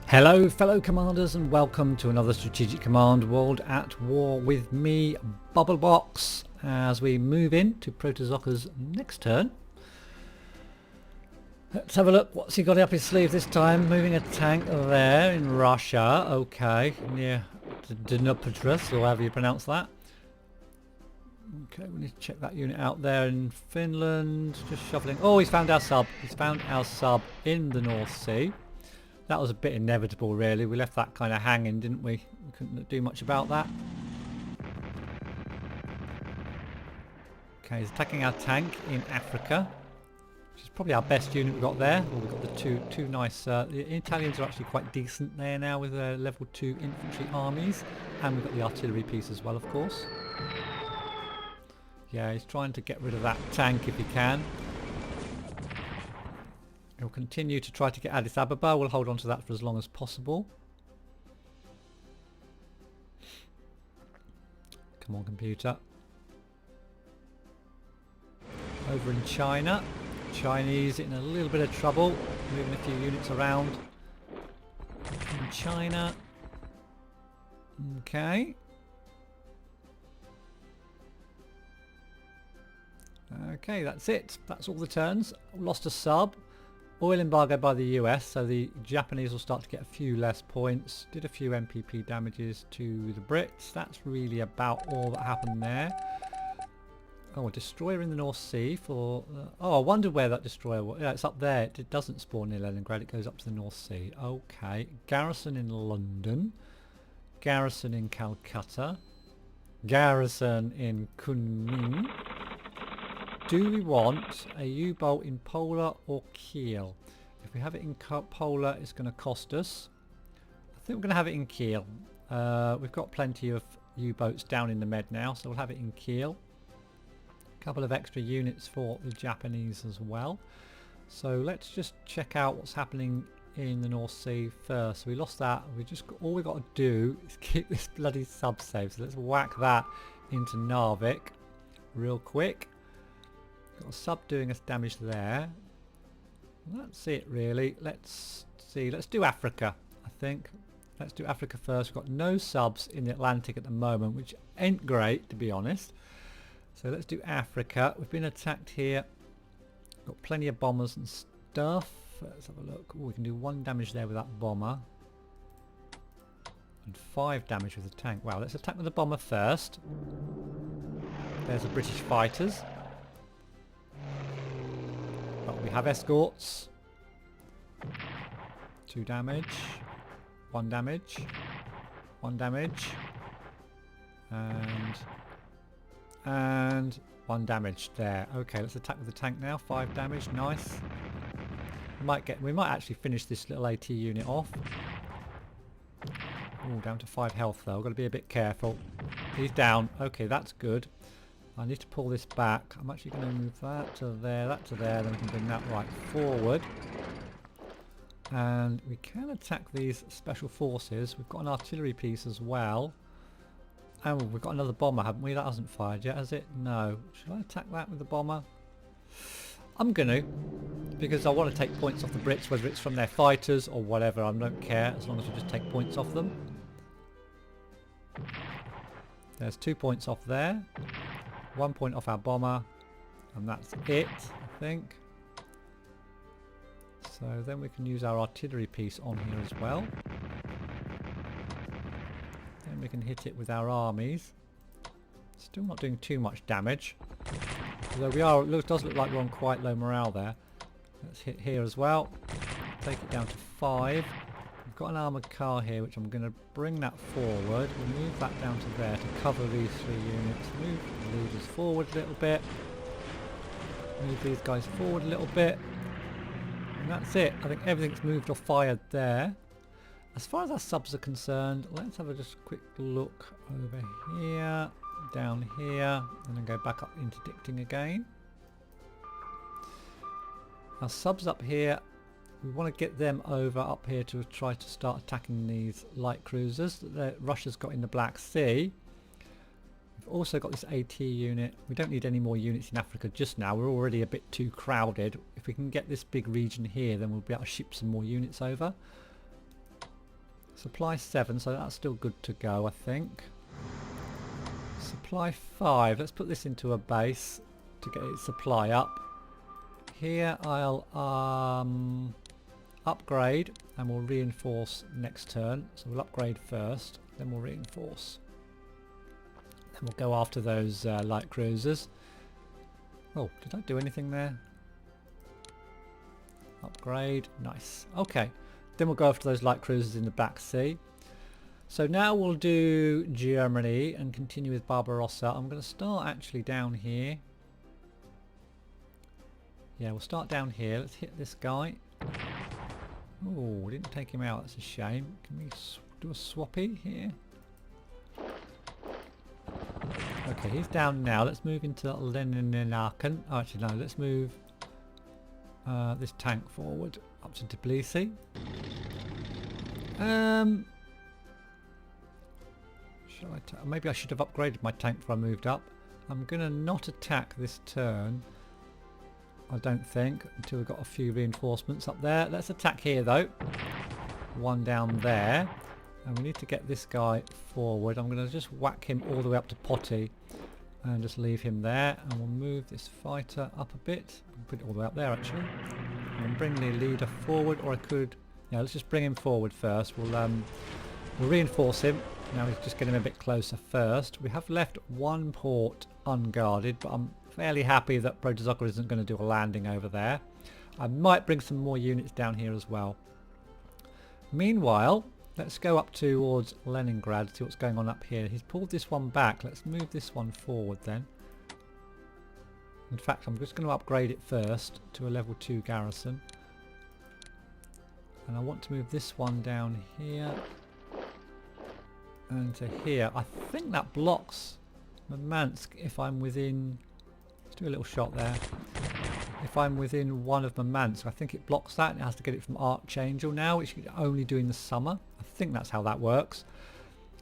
Hello fellow commanders and welcome to another Strategic Command World at War with me, Bubblebox, as we move in to Protozoca's next turn. Let's have a look, what's he got up his sleeve this time? Moving a tank there in Russia, okay, near Dnipropetrovsk, or however you pronounce that. Okay, we need to check that unit out there in Finland, just shuffling. Oh, he's found our sub, in the North Sea. That was a bit inevitable really, we left that kind of hanging, didn't we? We couldn't do much about that. Okay, he's attacking our tank in Africa, which is probably our best unit we've got there. Well, we've got the two nice, the Italians are actually quite decent there now with their level 2 infantry armies. And we've got the artillery piece as well, of course. Yeah, he's trying to get rid of that tank if he can. He'll continue to try to get Addis Ababa. We'll hold on to that for as long as possible. Come on, computer. Over in China. Chinese in a little bit of trouble. Moving a few units around. In China. Okay. Okay, that's it. That's all the turns. Lost a sub. Oil embargo by the US, so the Japanese will start to get a few less points. Did a few MPP damages to the Brits. That's really about all that happened there. Oh, a destroyer in the North Sea for... oh, I wonder where that destroyer was. Yeah, it's up there. It doesn't spawn near Leningrad. It goes up to the North Sea. Okay. Garrison in London. Garrison in Calcutta. Garrison in Kunming. Do we want a U-boat in Pola or Kiel? If we have it in Pola, it's going to cost us. I think we're going to have it in Kiel. We've got plenty of U-boats down in the Med now, so we'll have it in Kiel. A couple of extra units for the Japanese as well. So let's just check out what's happening in the North Sea first. So we lost that. All we've got to do is keep this bloody sub safe. So let's whack that into Narvik real quick. Got a sub doing us damage there. That's it really. Let's see. Let's do Africa, I think. Let's do Africa first. We've got no subs in the Atlantic at the moment, which ain't great to be honest. So let's do Africa. We've been attacked here. Got plenty of bombers and stuff. Let's have a look. Ooh, we can do 1 damage there with that bomber. And 5 damage with the tank. Wow, let's attack with the bomber first. There's the British fighters. But we have escorts. 2 damage. 1 damage. 1 damage. And 1 damage there. Okay, let's attack with the tank now. 5 damage. Nice. We might actually finish this little AT unit off. Oh, down to 5 health though. I've got to be a bit careful. He's down. Okay, that's good. I need to pull this back. I'm actually going to move that to there, then we can bring that right forward. And we can attack these special forces. We've got an artillery piece as well. And we've got another bomber, haven't we? That hasn't fired yet, has it? No. Should I attack that with the bomber? I'm going to, because I want to take points off the Brits, whether it's from their fighters or whatever. I don't care, as long as we just take points off them. There's 2 points off there. 1 point off our bomber, and that's it, I think. So then we can use our artillery piece on here as well. Then we can hit it with our armies. Still not doing too much damage, although we are. It does look like we're on quite low morale there. Let's hit here as well. Take it down to 5. We've got an armoured car here, which I'm going to bring that forward. We'll move that down to there to cover these 3 units. Move the leaders forward a little bit. Move these guys forward a little bit. And that's it. I think everything's moved or fired there. As far as our subs are concerned, let's have a just quick look over here, down here, and then go back up interdicting again. Our subs up here, we want to get them over up here to try to start attacking these light cruisers that Russia's got in the Black Sea. We've also got this AT unit. We don't need any more units in Africa just now. We're already a bit too crowded. If we can get this big region here, then we'll be able to ship some more units over. Supply 7, so that's still good to go, I think. Supply 5, let's put this into a base to get its supply up. Here I'll upgrade and we'll reinforce next turn. So we'll upgrade first, then we'll reinforce. Then we'll go after those light cruisers. Oh, did I do anything there? Upgrade, nice. Okay, then we'll go after those light cruisers in the Black Sea. So now we'll do Germany and continue with Barbarossa. I'm going to start actually down here. Yeah, we'll start down here. Let's hit this guy. Oh, we didn't take him out. That's a shame. Can we do a swappy here? Okay, he's down now. Let's move into Leninarken. Oh, actually, no. Let's move this tank forward up to Tbilisi. Maybe I should have upgraded my tank before I moved up. I'm going to not attack this turn, I don't think, until we've got a few reinforcements up there. Let's attack here though. One down there. And we need to get this guy forward. I'm going to just whack him all the way up to Potty and just leave him there. And we'll move this fighter up a bit. Put it all the way up there actually. And bring the leader forward, or I could... Yeah, let's just bring him forward first. We'll reinforce him. Now we just get him a bit closer first. We have left one port unguarded, but I'm fairly happy that Protozoka isn't going to do a landing over there. I might bring some more units down here as well. Meanwhile, let's go up towards Leningrad, see what's going on up here. He's pulled this one back. Let's move this one forward then. In fact, I'm just going to upgrade it first to a level 2 garrison. And I want to move this one down here. And to here. I think that blocks Murmansk if I'm within... Let's do a little shot there. If I'm within one of Murmansk, I think it blocks that. It has to get it from Archangel now, which you can only do in the summer. I think that's how that works.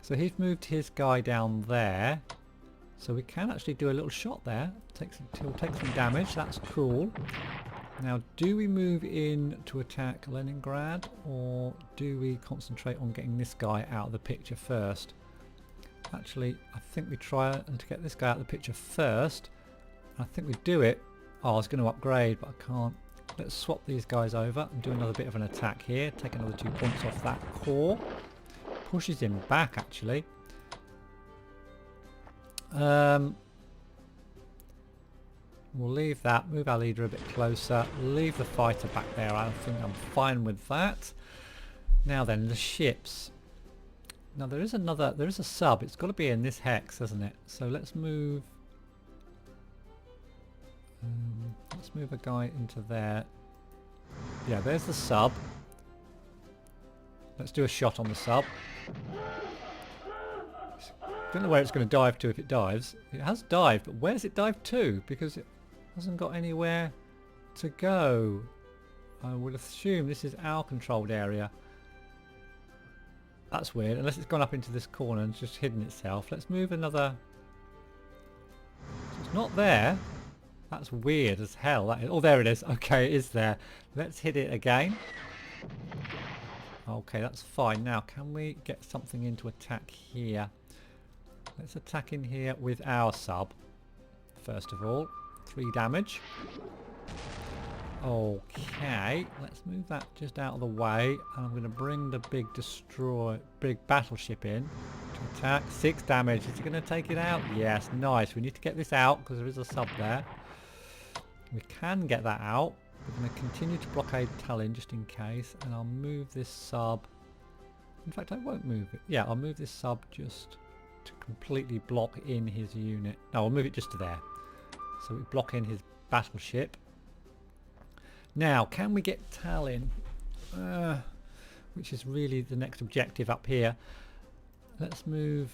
So he's moved his guy down there. So we can actually do a little shot there. He'll take some damage. That's cool. Now, do we move in to attack Leningrad, or do we concentrate on getting this guy out of the picture first? Actually, I think we try to get this guy out of the picture first. I think we do it. Oh, I was going to upgrade, but I can't. Let's swap these guys over and do another bit of an attack here. Take another 2 points off that core. Pushes him back, actually. We'll leave that, move our leader a bit closer, leave the fighter back there. I think I'm fine with that. Now then, the ships. Now there is a sub. It's got to be in this hex, hasn't it? So let's move a guy into there. Yeah, there's the sub. Let's do a shot on the sub. Don't know where it's going to dive to if it dives. It has dived, but where's it dived to? Because it hasn't got anywhere to go. I would assume this is our controlled area. That's weird, unless it's gone up into this corner and just hidden itself. Let's move another... It's not there. That's weird as hell. That is... Oh, there it is. Okay, it is there. Let's hit it again. Okay, that's fine. Now, can we get something in to attack here? Let's attack in here with our sub, first of all. 3 damage. Okay, let's move that just out of the way, and I'm going to bring the big battleship in to attack. 6 damage. Is it going to take it out? Yes, nice. We need to get this out because there is a sub there. We can get that out. We're going to continue to blockade Tallinn just in case, and I'll move this sub. In fact, I won't move it. Yeah, I'll move this sub just to completely block in his unit. No, I'll move it just to there. So we block in his battleship. Now, can we get Tallinn? Which is really the next objective up here. Let's move...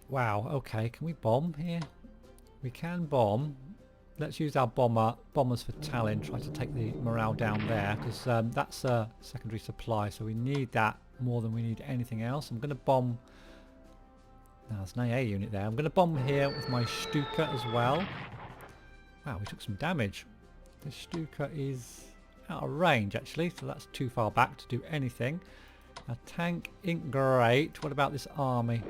Wow, okay. Can we bomb here? We can bomb. Let's use our bombers for Tallinn. Try to take the morale down there. Because that's a secondary supply. So we need that more than we need anything else. I'm going to bomb... Now, there's an AA unit there. I'm going to bomb here with my Stuka as well. Wow, we took some damage. This Stuka is out of range, actually, so that's too far back to do anything. A tank ain't great. What about this army?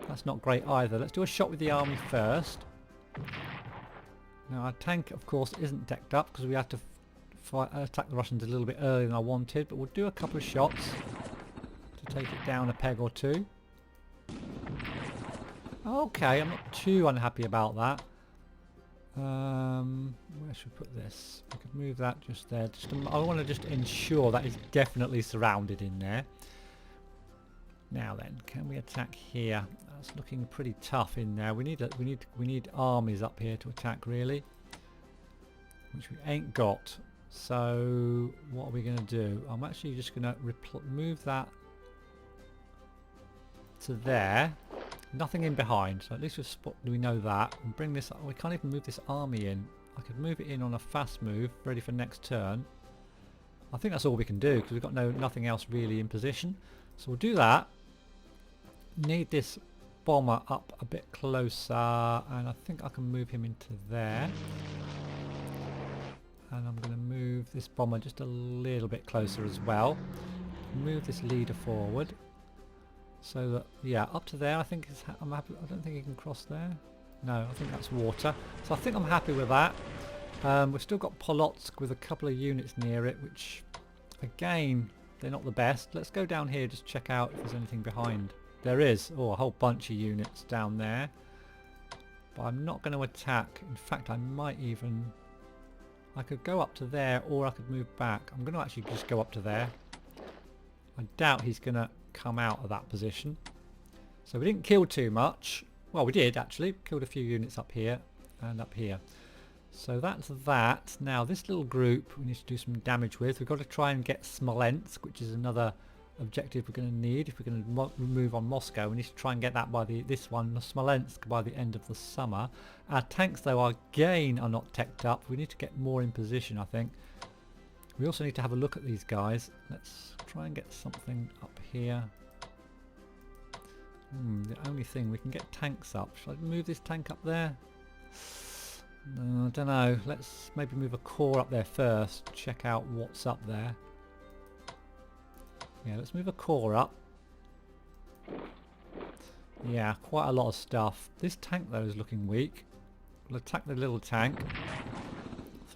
That's not great either. Let's do a shot with the army first. Now our tank of course isn't decked up because we had to attack the Russians a little bit earlier than I wanted, but we'll do a couple of shots to take it down a peg or two. Okay, I'm not too unhappy about that. Where should we put this? I could move that just there. I want to just ensure that it's definitely surrounded in there. Now then, can we attack here? That's looking pretty tough in there. We need armies up here to attack really, which we ain't got. So what are we going to do? I'm actually just going to move that to there. Nothing in behind, so at least we know that. And bring this. We can't even move this army in. I could move it in on a fast move, ready for next turn. I think that's all we can do because we've got nothing else really in position. So we'll do that. Need this bomber up a bit closer, and I think I can move him into there. And I'm going to move this bomber just a little bit closer as well. Move this leader forward. So that, yeah, up to there I think I'm happy. I don't think he can cross there. No, I think that's water. So I think I'm happy with that. We've still got Polotsk with a couple of units near it, which again, they're not the best. Let's go down here, just check out if there's anything behind. There is. Oh, a whole bunch of units down there. But I'm not going to attack. In fact, I might even... I could go up to there or I could move back. I'm going to actually just go up to there. I doubt he's going to come out of that position. So we didn't kill too much. Well, we did actually. Killed a few units up here and up here. So that's that. Now this little group we need to do some damage with. We've got to try and get Smolensk, which is another objective we're going to need. If we're going to move on Moscow, we need to try and get that by this one, Smolensk, by the end of the summer. Our tanks though again are not teched up. We need to get more in position, I think. We also need to have a look at these guys. Let's try and get something up here. The only thing, we can get tanks up. Should I move this tank up there? No, I don't know. Let's maybe move a corps up there first. Check out what's up there. Yeah, let's move a corps up. Yeah, quite a lot of stuff. This tank though is looking weak. We'll attack the little tank.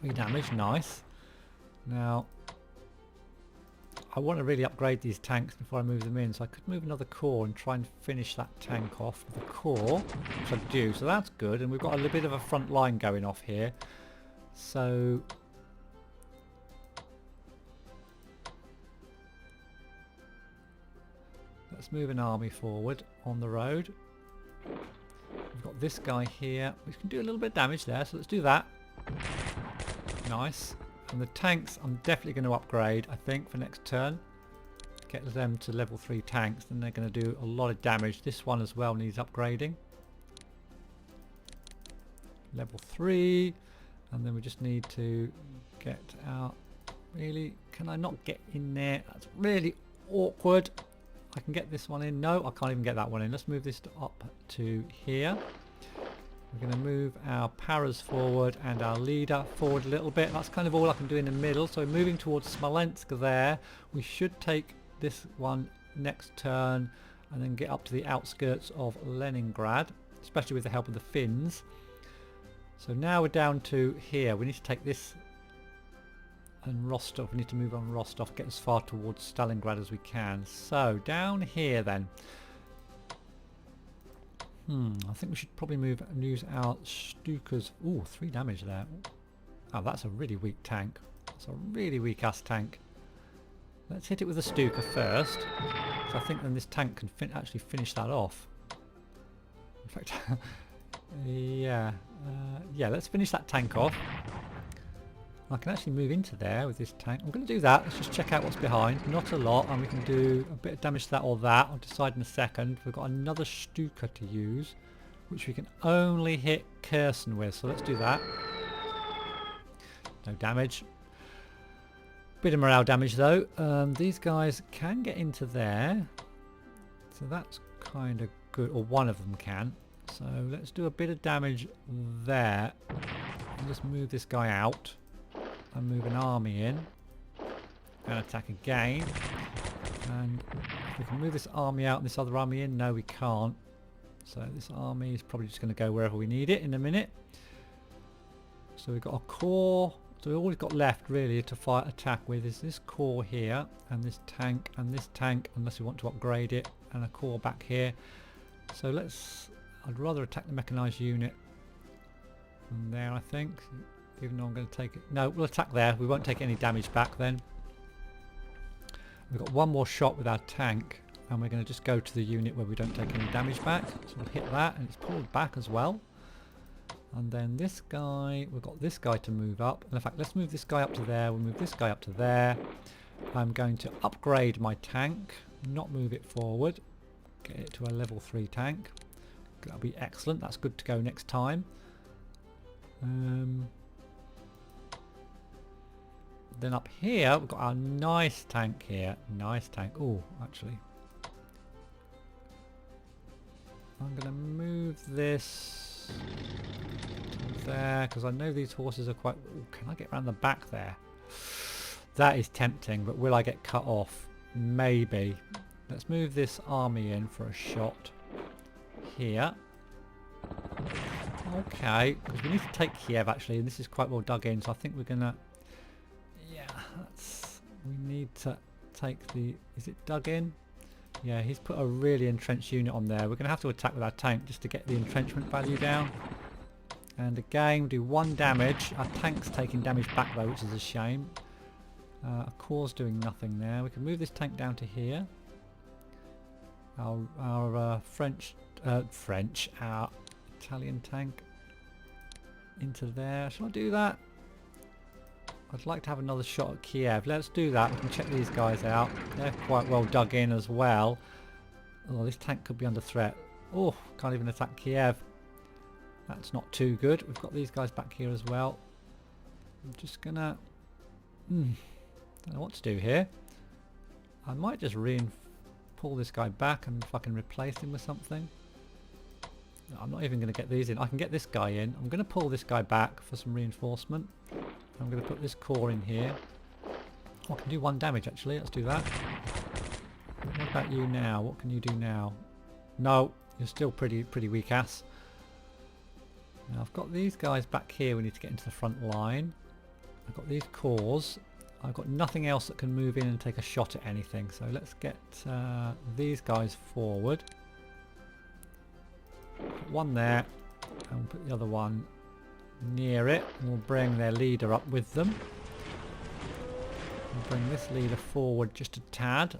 3 damage, nice. Now, I want to really upgrade these tanks before I move them in, so I could move another corps and try and finish that tank off with a corps, which I do, so that's good, and we've got a little bit of a front line going off here. So, let's move an army forward on the road. We've got this guy here, which can do a little bit of damage there, so let's do that. Nice. And the tanks I'm definitely going to upgrade, I think, for next turn. Get them to level 3 tanks, then they're going to do a lot of damage. This one as well needs upgrading. Level 3. And then we just need to get out. Really? Can I not get in there? That's really awkward. I can get this one in. No, I can't even get that one in. Let's move this up to here. We're going to move our paras forward and our leader forward a little bit. That's kind of all I can do in the middle. So moving towards Smolensk there. We should take this one next turn and then get up to the outskirts of Leningrad, especially with the help of the Finns. So now we're down to here. We need to take this and Rostov. We need to move on Rostov, get as far towards Stalingrad as we can. So down here then. I think we should probably use our Stukas. Ooh, 3 damage there. Oh, that's a really weak tank. That's a really weak ass tank. Let's hit it with a Stuka first. So I think then this tank can actually finish that off. In fact, yeah, let's finish that tank off. I can actually move into there with this tank. I'm going to do that. Let's just check out what's behind. Not a lot, and we can do a bit of damage to that or that. I'll decide in a second. We've got another Stuka to use, which we can only hit Kherson with. So let's do that. No damage. Bit of morale damage though. These guys can get into there. So that's kind of good. Or one of them can. So let's do a bit of damage there. And just move this guy out. And move an army in and attack again. And if we can move this army out and this other army in, no we can't. So this army is probably just going to go wherever we need it in a minute. So we've got a core. So all we've got left really to fight attack with is this core here and this tank, unless we want to upgrade it, and a core back here. So I'd rather attack the mechanised unit from there, I think, even though I'm going to take it. No, we'll attack there. We won't take any damage back then. We've got one more shot with our tank, and we're going to just go to the unit where we don't take any damage back. So we'll hit that, and it's pulled back as well. And then this guy, we've got this guy to move up. And in fact, let's move this guy up to there. We'll move this guy up to there. I'm going to upgrade my tank, not move it forward. Get it to a level 3 tank. That'll be excellent. That's good to go next time. Then up here, we've got our nice tank here. Nice tank. Oh, actually. I'm going to move this to there, because I know these horses are quite... Ooh, can I get around the back there? That is tempting, but will I get cut off? Maybe. Let's move this army in for a shot here. Okay, because we need to take Kiev actually, and this is quite well dug in, so I think we're gonna... Yeah, we need to take the... Is it dug in? Yeah, he's put a really entrenched unit on there. We're gonna have to attack with our tank just to get the entrenchment value down. And again, do 1 damage. Our tank's taking damage back though, which is a shame. Our core's doing nothing there. We can move this tank down to here. Our our Italian tank into there. Shall I do that? I'd like to have another shot at Kiev. Let's do that. We can check these guys out. They're quite well dug in as well. Oh, this tank could be under threat. Oh, can't even attack Kiev. That's not too good. We've got these guys back here as well. I'm just gonna... don't know what to do here. I might just pull this guy back and if I can replace him with something. No, I'm not even going to get these in. I can get this guy in. I'm going to pull this guy back for some reinforcement. I'm going to put this core in here. Oh, I can do 1 damage actually. Let's do that. What about you now? What can you do now? No, you're still pretty weak ass. Now I've got these guys back here. We need to get into the front line. I've got these cores. I've got nothing else that can move in and take a shot at anything. So let's get these guys forward. Put one there. And we'll put the other one near it. And we'll bring their leader up with them. We'll bring this leader forward just a tad.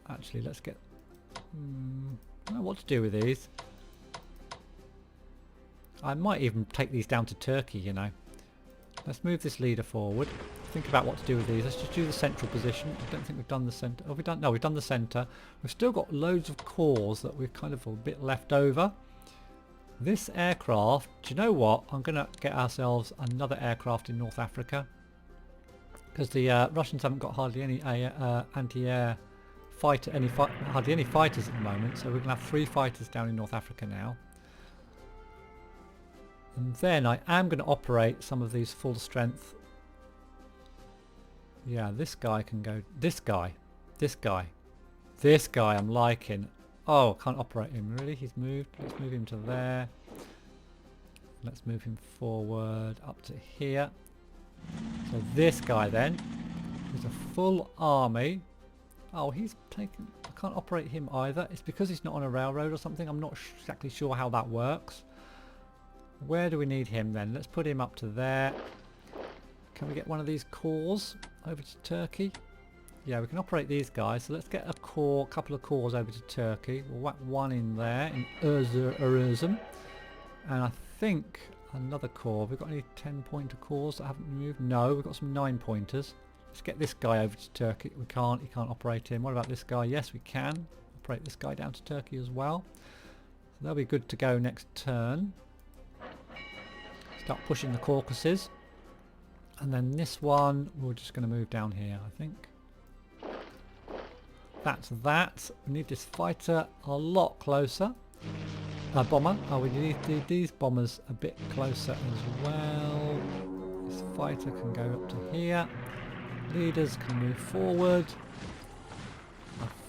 Actually, let's get... I don't know what to do with these. I might even take these down to Turkey, you know. Let's move this leader forward. Think about what to do with these. Let's just do the central position. I don't think we've done the centre. Oh, we've done... No, we've done the centre. We've still got loads of cores that we're kind of a bit left over. This aircraft, do you know what? I'm going to get ourselves another aircraft in North Africa. Because the Russians haven't got hardly any anti-air fighter, hardly any fighters at the moment. So we're going to have 3 fighters down in North Africa now. And then I am going to operate some of these full strength. Yeah, this guy can go. This guy I'm liking. Oh, I can't operate him. Really? He's moved. Let's move him to there. Let's move him forward up to here. So this guy then is a full army. Oh, he's taken... I can't operate him either. It's because he's not on a railroad or something. I'm not exactly sure how that works. Where do we need him then? Let's put him up to there. Can we get one of these cores over to Turkey? Yeah, we can operate these guys. So let's get a couple of cores over to Turkey. We'll whack one in there in Erzurum. And I think another core. Have we got any 10-pointer cores that haven't moved? No, we've got some 9-pointers. Let's get this guy over to Turkey. We can't. You can't operate him. What about this guy? Yes, we can. Operate this guy down to Turkey as well. So they'll be good to go next turn. Start pushing the Caucases. And then this one, we're just going to move down here, I think. That's that. We need this fighter a lot closer. Bomber. Oh, we need these bombers a bit closer as well. This fighter can go up to here. Leaders can move forward.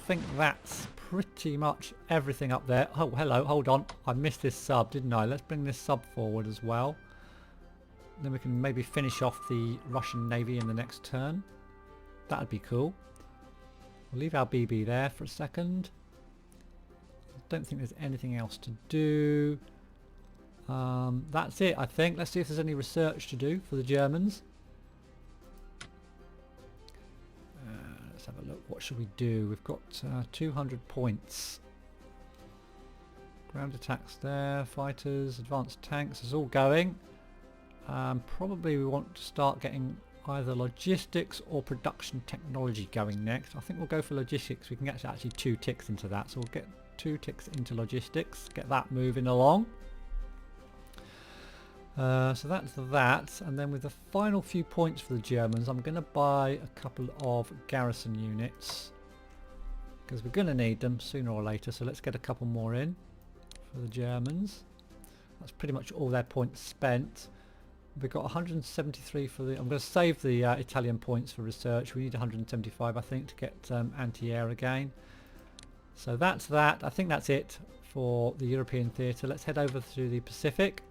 think that's pretty much everything up there. Oh, hello, hold on. I missed this sub, didn't I? Let's bring this sub forward as well. Then we can maybe finish off the Russian Navy in the next turn. That'd be cool. We'll leave our BB there for a second. I don't think there's anything else to do. That's it, I think. Let's see if there's any research to do for the Germans. Let's have a look. What should we do? We've got 200 points. Ground attacks there, fighters, advanced tanks is all going. Probably we want to start getting either logistics or production technology going next. I think we'll go for logistics. We can get actually 2 ticks into that, so we'll get 2 ticks into logistics, get that moving along. So that's that, and then with the final few points for the Germans, I'm going to buy a couple of garrison units because we're going to need them sooner or later. So let's get a couple more in for the Germans. That's pretty much all their points spent. We've got 173 for the... I'm going to save the Italian points for research. We need 175, I think, to get anti-air again. So that's that. I think that's it for the European theatre. Let's head over to the Pacific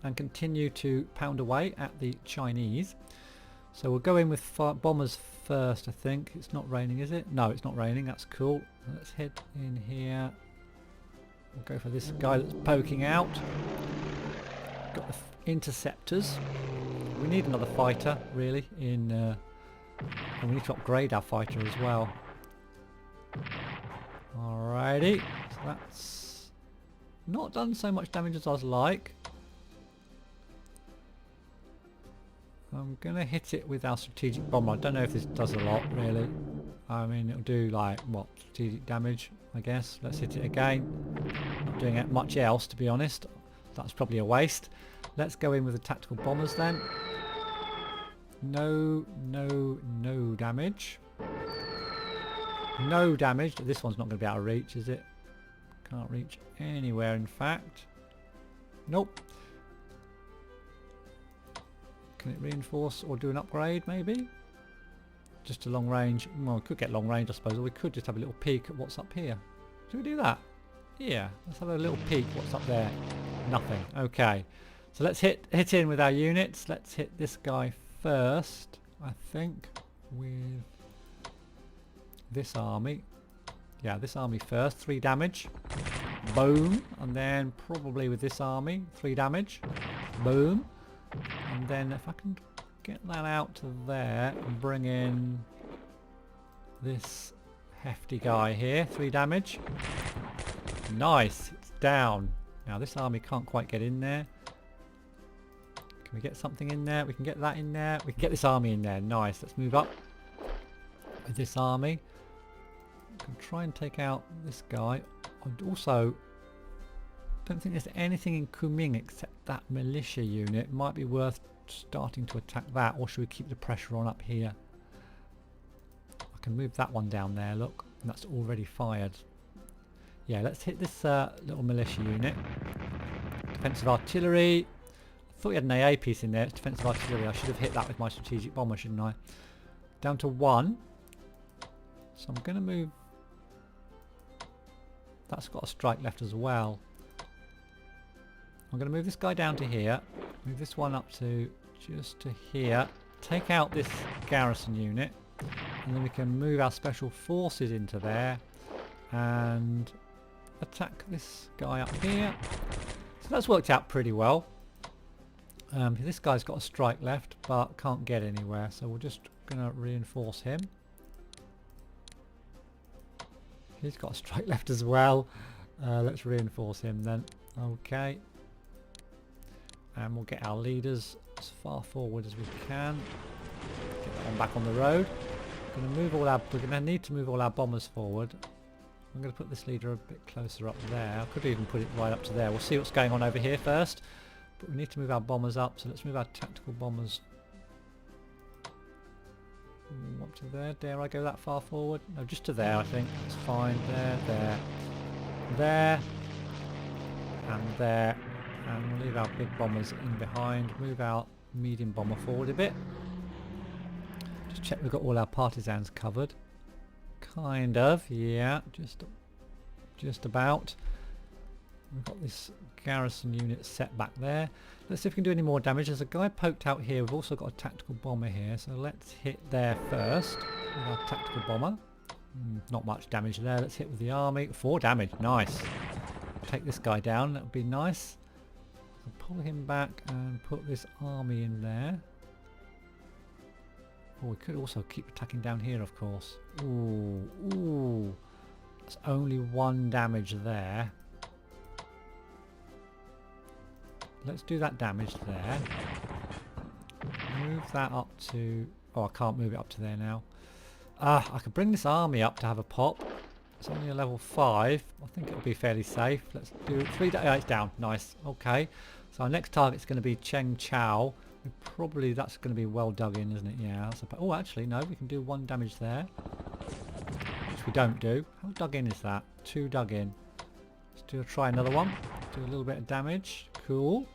and continue to pound away at the Chinese. So we'll go in with bombers first, I think. It's not raining, is it? No, it's not raining. That's cool. Let's head in here. We'll go for this guy that's poking out. Got the interceptors. We need another fighter, really, and we need to upgrade our fighter as well. Alrighty, so that's not done so much damage as I was like. I'm gonna hit it with our strategic bomber. I don't know if this does a lot, really. I mean, it'll do like what, strategic damage, I guess. Let's hit it again. Not doing it much else, to be honest. That's probably a waste. Let's go in with the tactical bombers then. No damage. No damage. This one's not going to be able to reach, is it? Can't reach anywhere, in fact. Nope. Can it reinforce or do an upgrade, maybe? Just a long range. Well, we could get long range, I suppose, or we could just have a little peek at what's up here. Should we do that? Yeah, let's have a little peek what's up there. Nothing. Okay. So let's hit in with our units. Let's hit this guy first, I think, with this army. Yeah, this army first. 3 damage. Boom. And then probably with this army, 3 damage. Boom. And then if I can get that out to there and bring in this hefty guy here, 3 damage. Nice. It's down. Now this army can't quite get in there. Can we get something in there? We can get that in there. We can get this army in there. Nice. Let's move up with this army. We can try and take out this guy. And also, don't think there's anything in Kunming except that militia unit. It might be worth starting to attack that, or should we keep the pressure on up here? I can move that one down there, look. And that's already fired. Yeah, let's hit this little militia unit. Defensive artillery. I thought we had an AA piece in there. It's defensive artillery. I should have hit that with my strategic bomber, shouldn't I? Down to 1. So I'm going to move... That's got a strike left as well. I'm going to move this guy down to here. Move this one up to just to here. Take out this garrison unit. And then we can move our special forces into there. And attack this guy up here. So that's worked out pretty well. This guy's got a strike left but can't get anywhere, so we're just going to reinforce him. He's got a strike left as well. Let's reinforce him then. Okay. And we'll get our leaders as far forward as we can. Get that one back on the road. We're going to need to move all our bombers forward. I'm going to put this leader a bit closer up there. I could even put it right up to there. We'll see what's going on over here first. But we need to move our bombers up, so let's move our tactical bombers up to there. Dare I go that far forward? No, just to there, I think. That's fine. There. And there. And we'll leave our big bombers in behind. Move our medium bomber forward a bit. Just check we've got all our partisans covered. Kind of, yeah, just about. We've got this garrison unit set back there. Let's see if we can do any more damage. There's a guy poked out here. We've also got a tactical bomber here, so let's hit there first with our tactical bomber. Not much damage there. Let's hit with the army. 4 damage, nice. Take this guy down, that would be nice. So pull him back and put this army in there. Oh, we could also keep attacking down here, of course. Ooh, ooh. That's only 1 damage there. Let's do that damage there. Move that up to... Oh, I can't move it up to there now. I could bring this army up to have a pop. It's only a level 5. I think it'll be fairly safe. Let's do 3... it's down. Nice. Okay. So our next target's going to be Cheng Chao. Probably that's going to be well dug in, isn't it? Yeah. That's oh, actually, no. We can do 1 damage there. Which we don't do. How dug in is that? 2 dug in. Let's try another one. Do a little bit of damage. Cool.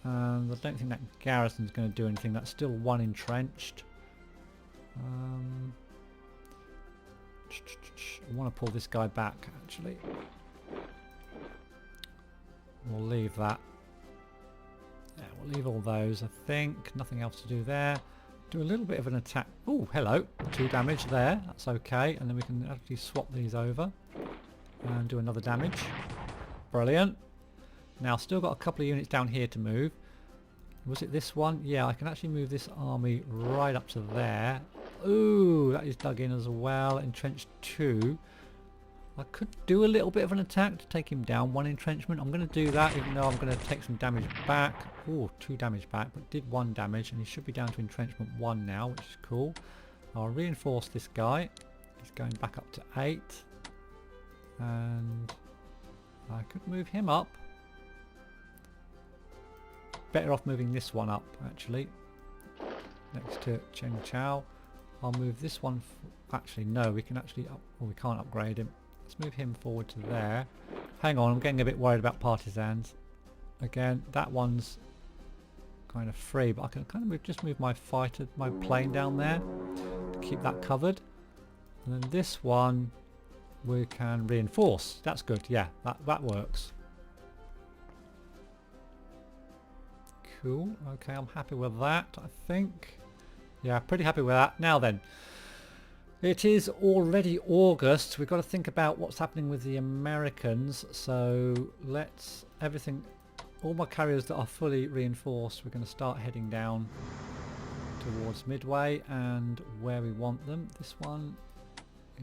And I don't think that garrison's going to do anything. That's still 1 entrenched. I want to pull this guy back, actually. We'll leave that. Yeah, we'll leave all those, I think. Nothing else to do there. Do a little bit of an attack. Oh, hello. 2 damage there. That's okay. And then we can actually swap these over and do another damage. Brilliant. Now, still got a couple of units down here to move. Was it this one? Yeah, I can actually move this army right up to there. Ooh, that is dug in as well. Entrenched 2. I could do a little bit of an attack to take him down. 1 entrenchment. I'm going to do that, even though I'm going to take some damage back. Ooh, 2 damage back, but did 1 damage, and he should be down to entrenchment 1 now, which is cool. I'll reinforce this guy. He's going back up to 8. And I could move him up. Better off moving this one up, actually. Next to Cheng Chao. I'll move this one... actually, no, we can actually... oh, we can't upgrade him. Let's move him forward to there. Hang on, I'm getting a bit worried about partisans. Again, that one's kind of free, but I can kind of just move my fighter, my plane down there to keep that covered. And then this one we can reinforce. That's good, yeah, that works. Cool, okay, I'm happy with that, I think. Yeah, pretty happy with that. Now then, it is already August. We've got to think about what's happening with the Americans. So let's all my carriers that are fully reinforced, we're going to start heading down towards Midway and where we want them. This one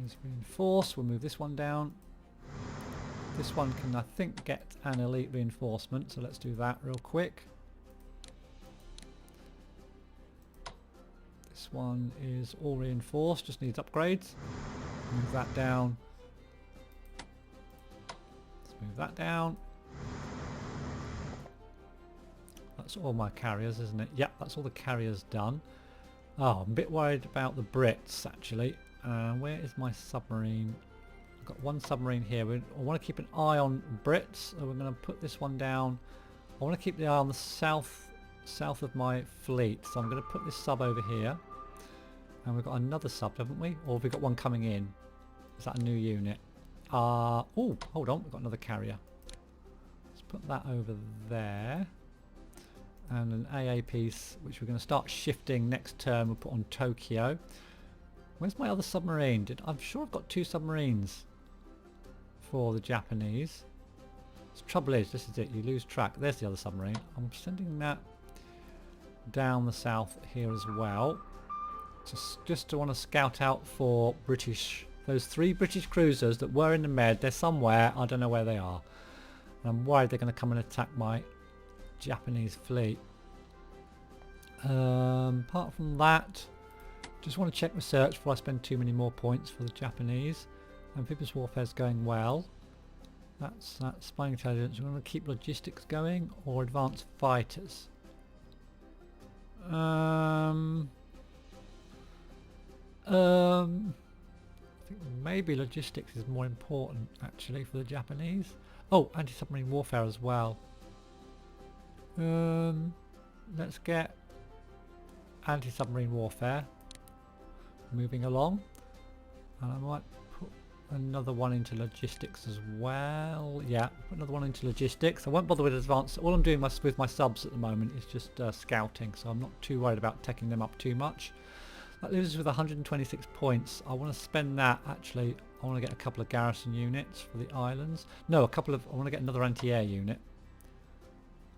is reinforced. We'll move this one down. This one can, I think, get an elite reinforcement. So let's do that real quick. This one is all reinforced, just needs upgrades. Move that down. Let's move that down. That's all my carriers, isn't it? Yep, that's all the carriers done. Oh, I'm a bit worried about the Brits, actually. Where is my submarine? I've got 1 submarine here. I want to keep an eye on Brits, so we're going to put this one down. I want to keep the eye on the south of my fleet, so I'm going to put this sub over here. And we've got another sub, haven't we? Or have we got one coming in? Is that a new unit? Oh, hold on, we've got another carrier. Let's put that over there. And an AA piece, which we're going to start shifting next turn. We'll put on Tokyo. Where's my other submarine? I'm sure I've got 2 submarines for the Japanese. The trouble is, this is it, you lose track. There's the other submarine. I'm sending that down the south here as well. Just to want to scout out for those 3 British cruisers that were in the Med. They're somewhere, I don't know where they are. And I'm worried they're going to come and attack my Japanese fleet. Apart from that, just want to check research before I spend too many more points for the Japanese. Amphibious warfare is going well. That's spying intelligence. We're going to keep logistics going or advanced fighters. I think maybe logistics is more important actually for the Japanese. Oh, anti-submarine warfare as well. Let's get anti-submarine warfare moving along. And I might put another one into logistics as well. Yeah, put another one into logistics. I won't bother with advanced. All I'm doing with my subs at the moment is just scouting, so I'm not too worried about taking them up too much. That leaves us with 126 points. I want to spend that, actually. I want to get a couple of garrison units for the islands. No, I want to get another anti-air unit.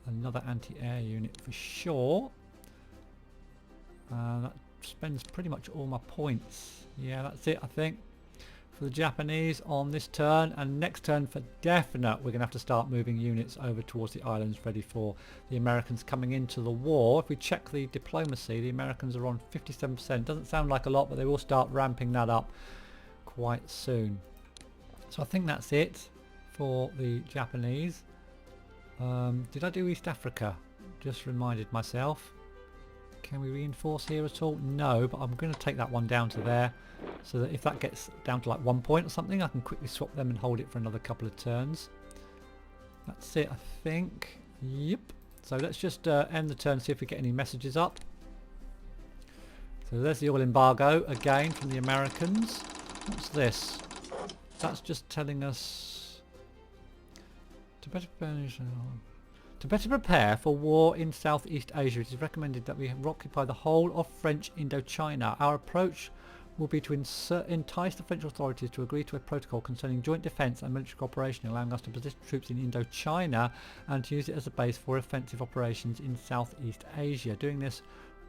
Another anti-air unit for sure. That spends pretty much all my points. Yeah, that's it, I think, for the Japanese on this turn. And next turn for definite, we're going to have to start moving units over towards the islands ready for the Americans coming into the war. If we check the diplomacy, the Americans are on 57%. Doesn't sound like a lot, but they will start ramping that up quite soon. So I think that's it for the Japanese. Did I do East Africa? Just reminded myself. Can we reinforce here at all? No, but I'm going to take that one down to there, so that if that gets down to like 1 point or something, I can quickly swap them and hold it for another couple of turns. That's it, I think. Yep. So let's just end the turn, see if we get any messages up. So there's the oil embargo again from the Americans. What's this? That's just telling us to better prepare for war in Southeast Asia, it is recommended that we occupy the whole of French Indochina. Our approach will be to entice the French authorities to agree to a protocol concerning joint defence and military cooperation, allowing us to position troops in Indochina and to use it as a base for offensive operations in Southeast Asia. Doing this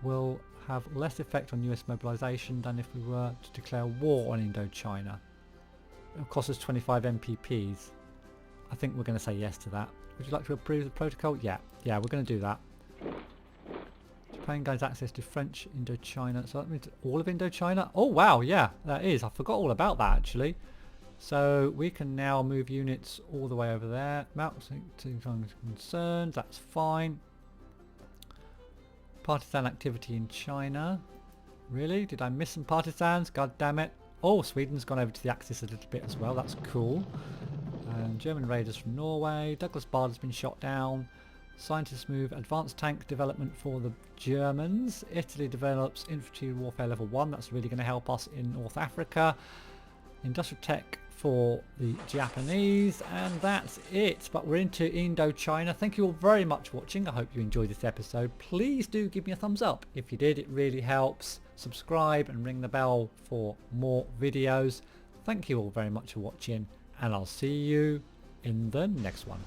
will have less effect on US mobilisation than if we were to declare war on Indochina. It will cost us 25 MPPs. I think we're going to say yes to that. Would you like to approve the protocol? Yeah, we're going to do that. Japan gains access to French Indochina. So that means all of Indochina? Oh wow, yeah, that is. I forgot all about that actually. So we can now move units all the way over there. Mounting concerns, that's fine. Partisan activity in China. Really? Did I miss some partisans? God damn it. Oh, Sweden's gone over to the Axis a little bit as well. That's cool. And German raiders from Norway. Douglas Bard has been shot down. Scientists move advanced tank development for the Germans. Italy develops infantry warfare level 1. That's really going to help us in North Africa. Industrial tech for the Japanese. And that's it. But we're into Indochina. Thank you all very much for watching. I hope you enjoyed this episode. Please do give me a thumbs up. If you did, it really helps. Subscribe and ring the bell for more videos. Thank you all very much for watching. And I'll see you in the next one.